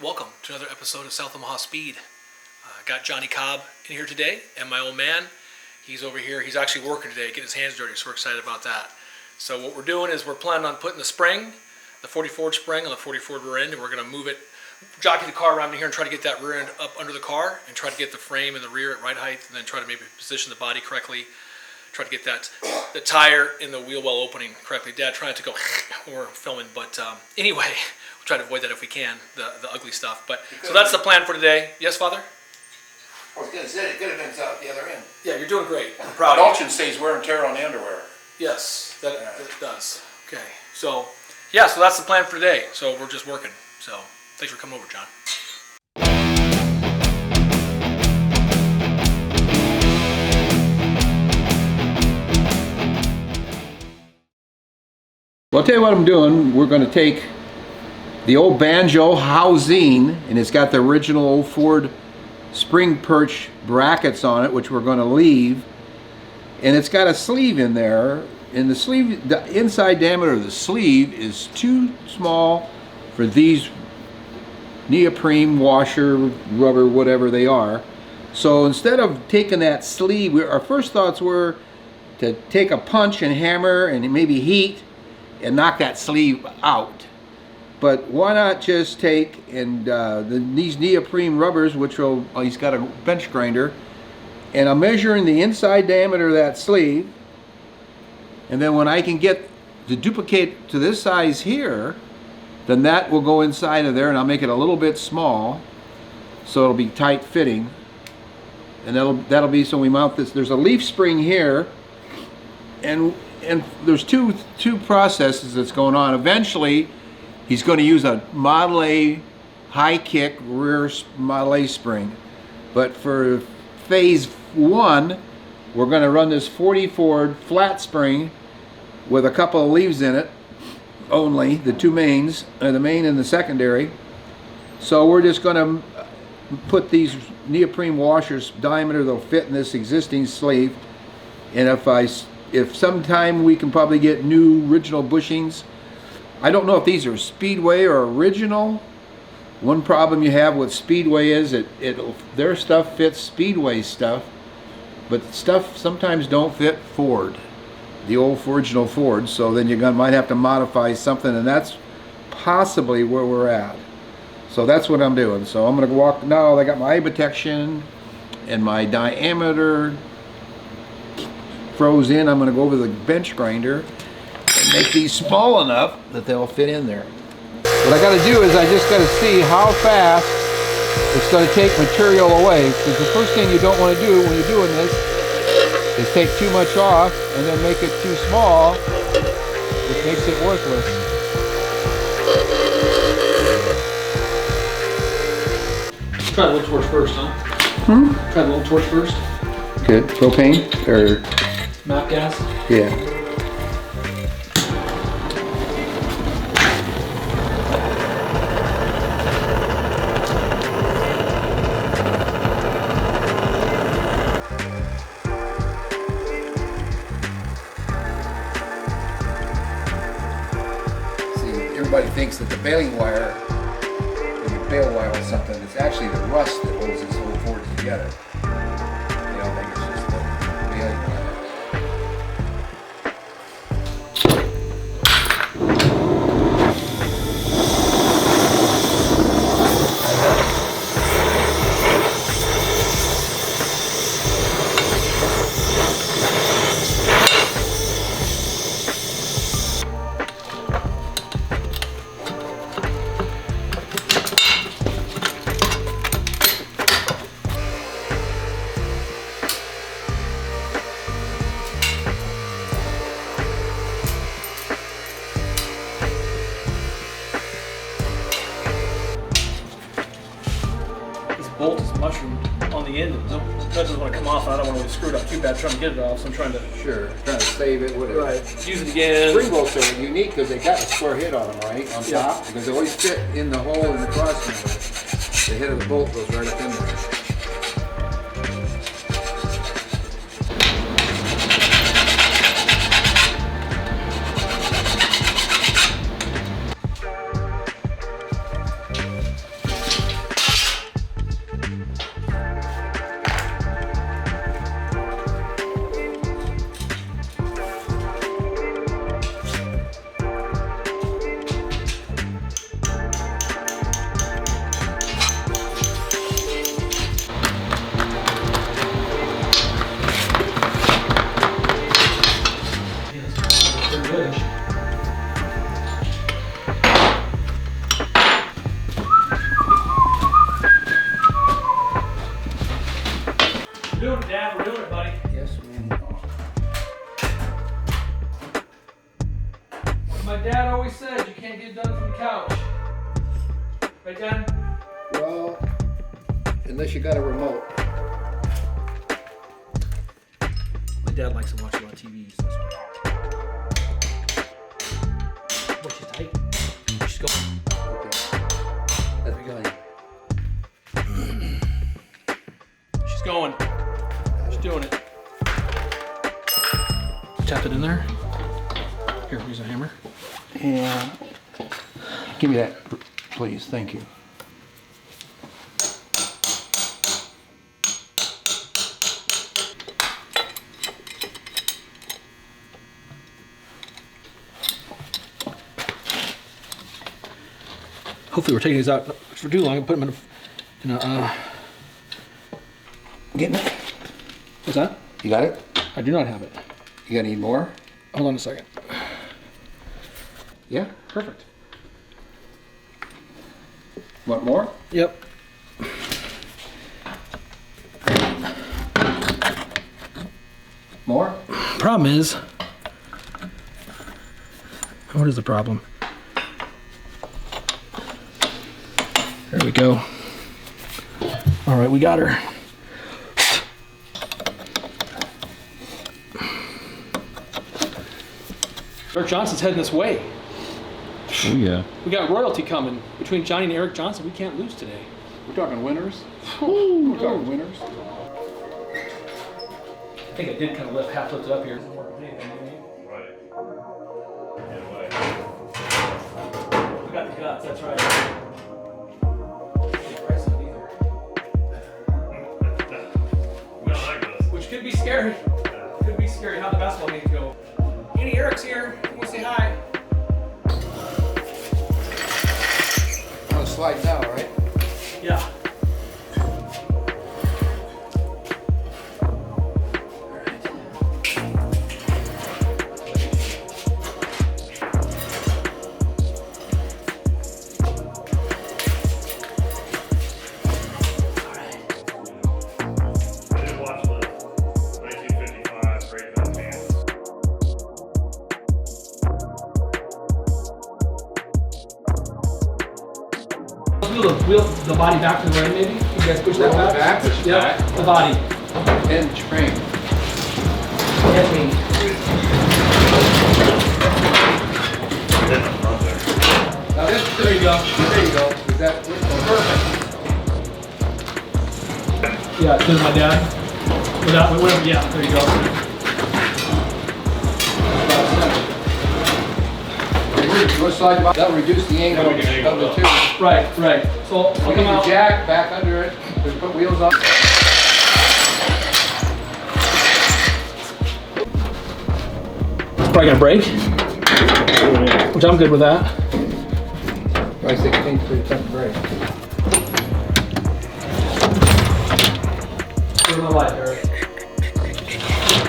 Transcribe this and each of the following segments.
Welcome to another episode of South Omaha Speed. Got Johnny Cobb in here today, and my old man, he's over here. He's actually working today, getting his hands dirty, so we're excited about that. So what we're doing is we're planning on putting the spring, the 40 Ford spring on the 40 Ford rear end, and we're going to move it, jockey the car around here and try to get that rear end up under the car and try to get the frame and the rear at right height, and then try to maybe position the body correctly, try to get that the tire in the wheel well opening correctly. Dad trying to go when we're filming, but anyway, try to avoid that if we can, the ugly stuff. But so that's the plan for today. Yes, Father? I was going to say, it could have been out the other end. Yeah, you're doing great. I'm proud of you. Mulching saves wear and tear on the underwear. Yes, that does. Okay, so yeah, so that's the plan for today. So we're just working. So thanks for coming over, John. Well, I'll tell you what I'm doing. We're going to take the old banjo housing, and it's got the original old Ford spring perch brackets on it, which we're going to leave, and it's got a sleeve in there, and the inside diameter of the sleeve is too small for these neoprene washer, rubber, whatever they are. So instead of taking that sleeve, our first thoughts were to take a punch and hammer and maybe heat and knock that sleeve out. But why not just take and these neoprene rubbers, which will, he's got a bench grinder, and I'm measuring the inside diameter of that sleeve, and then when I can get to duplicate to this size here, then that will go inside of there, and I'll make it a little bit small so it'll be tight fitting, and that'll be, so we mount this. There's a leaf spring here, and there's two processes that's going on. Eventually he's going to use a Model A high kick rear Model A spring, but for phase one we're going to run this 40 Ford flat spring with a couple of leaves in it only, the two mains, the main and the secondary. So we're just going to put these neoprene washers diameter that'll fit in this existing sleeve, and if sometime we can probably get new original bushings. I don't know if these are Speedway or original. One problem you have with Speedway is their stuff fits Speedway stuff, but stuff sometimes don't fit Ford, the old original Ford. So then you might have to modify something, and that's possibly where we're at. So that's what I'm doing. So I'm going to walk now. I got my eye protection and my diameter froze in. I'm going to go over the bench grinder and make these small enough that they'll fit in there. What I got to do is I just got to see how fast it's going to take material away, because the first thing you don't want to do when you're doing this is take too much off and then make it too small, which makes it worthless. Try the little torch first, huh? Try the little torch first. Good. Propane or MAP gas. yeah. Everybody thinks that the baling wire, when you bale wire or something, it's actually the rust that holds this whole Ford together. You don't think it's just the baling wire. Bolt is mushroomed on the end, and that doesn't want to come off. I don't want to screw it up too bad trying to get it off, so I'm trying to Trying to save it, whatever. use it again. Spring bolts are unique because they got a square hit on them, right? On top, because they always fit in the hole in the cross member. The head of the bolt goes right up in there. unless you got a remote. My dad likes to watch a lot of TV. So boy, she's tight. She's going. Okay. That's good. She's going. She's doing it. Tap it in there. Here, here's a hammer. Yeah. Give me that, please. Thank you. Hopefully we're taking these out for too long and put them in a Getting it? what's that? You got it? I do not have it. You gonna need more? Hold on a second. Yeah, perfect. Want more? Yep. More? Problem is, what is the problem? There we go. All right, we got her. Eric Johnson's heading this way. Oh yeah. We got royalty coming. Between Johnny and Eric Johnson, we can't lose today. We're talking winners? We're talking winners? I think I did kind of half lift it up here. Right. We got the guts, that's right. Which could be scary. Could be scary how the basketball games go. Andy Eric's here. You want to say hi? I'm gonna slide down, right? Yeah. I did watch the 1955 Great Films. Wheel the body back to the right, maybe? You guys push that Roll it back? back, push it Yep, back. the body. Hinge frame. Head me. Now this, There you go. there you go. Is that perfect? Yeah, there's my dad. Without, whatever, yeah, there you go. Go slide back. That'll reduce the angle Yeah, we can angle of the it tube. Right, right. So, I'll You come get your out. jack back under it. Just put wheels on. Probably gonna break, which I'm good with that. I 16 pretty tough to break. Story of my life, Eric.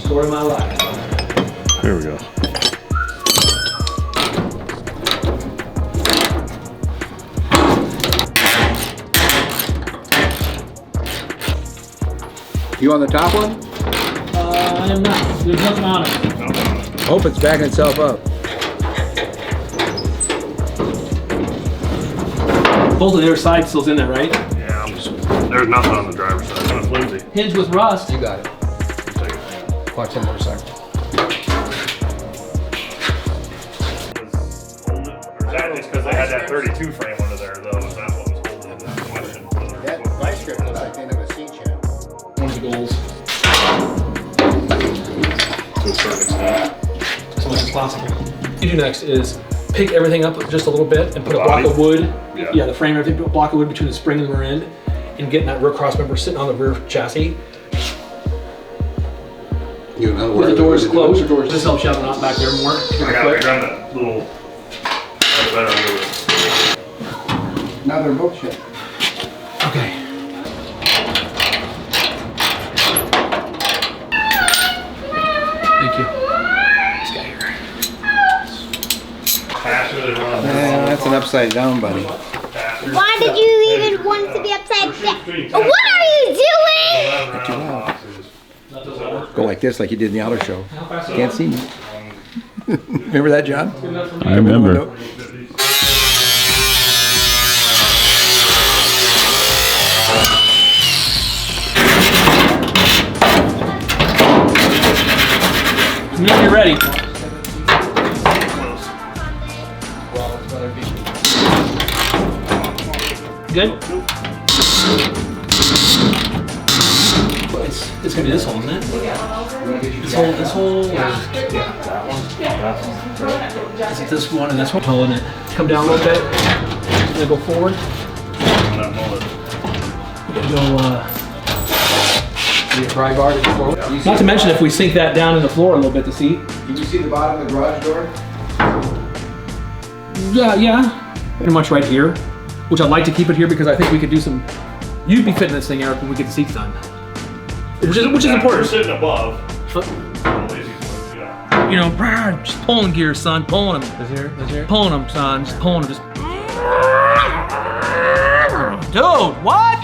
Story of my life. Here we go. You on the top one? I am not. There's nothing on it. Hope it's backing itself up. Both of the other side still's in there, right? Yeah, there's nothing on the driver's side. That's Lindsay. Hinge with rust. You got it. Watch that motorcycle. Is that just because they had that 32 frame under there, though? Is that what was holding that question? That vice grip looks like they have a seat channel. One of the goals. To a certain extent. As much as possible. What you do next is pick everything up just a little bit and put a block Body? of wood. Yeah. The frame, everything, put a block of wood between the spring and the rear end, and getting that rear cross member sitting on the rear chassis. You know With the doors closed. This helps you out not back there more. I got that little. That's better under it. Now they're both shut. Okay. Thank you. This guy here. Faster than run. Yeah, that's an upside down, buddy. Why did you even want it to be upside down? What are you doing? Go like this, like you did in the auto show. Can't see me. Remember that, John? I remember. good? It's gonna be this hole, isn't it? This hole, or is it this one and this one? Pulling it. Come down a little bit. Then go forward. Pry bar to go forward. Not to mention if we sink that down in the floor a little bit to see. Can you see the bottom of the garage door? Yeah. Pretty much right here, which I'd like to keep it here because I think we could do some. You'd be fitting this thing, Eric, when we get the seats done. Which is important. We're sitting above. You know, just pulling gear, son. Pulling them. This here. Pulling them, son. Just pulling them. Just. Dude, what?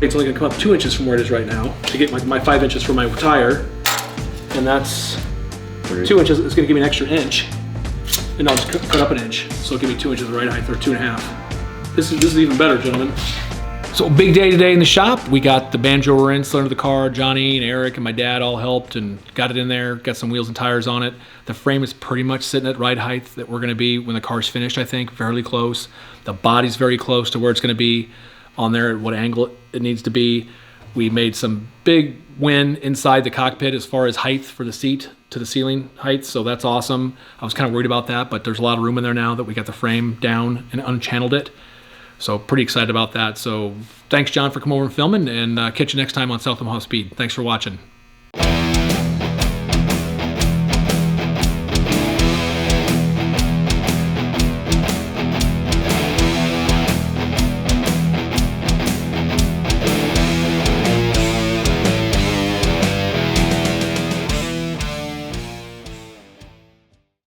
It's only gonna come up 2 inches from where it is right now to get my 5 inches for my tire, and that's 2 inches. It's gonna give me an extra inch, and I'll just cut up an inch, so it'll give me 2 inches of ride height, or 2.5. This is even better, gentlemen. So big day today in the shop. We got the banjo we're in, still under the car. Johnny and Eric and my dad all helped and got it in there. Got some wheels and tires on it. The frame is pretty much sitting at ride height that we're gonna be when the car's finished. I think fairly close. The body's very close to where it's gonna be on there, at what angle it needs to be. We made some big win inside the cockpit as far as height for the seat to the ceiling height, so that's awesome. I was kind of worried about that, but there's a lot of room in there now that we got the frame down and unchanneled it. So pretty excited about that. So thanks, John, for coming over and filming, and catch you next time on South Omaha Speed. Thanks for watching.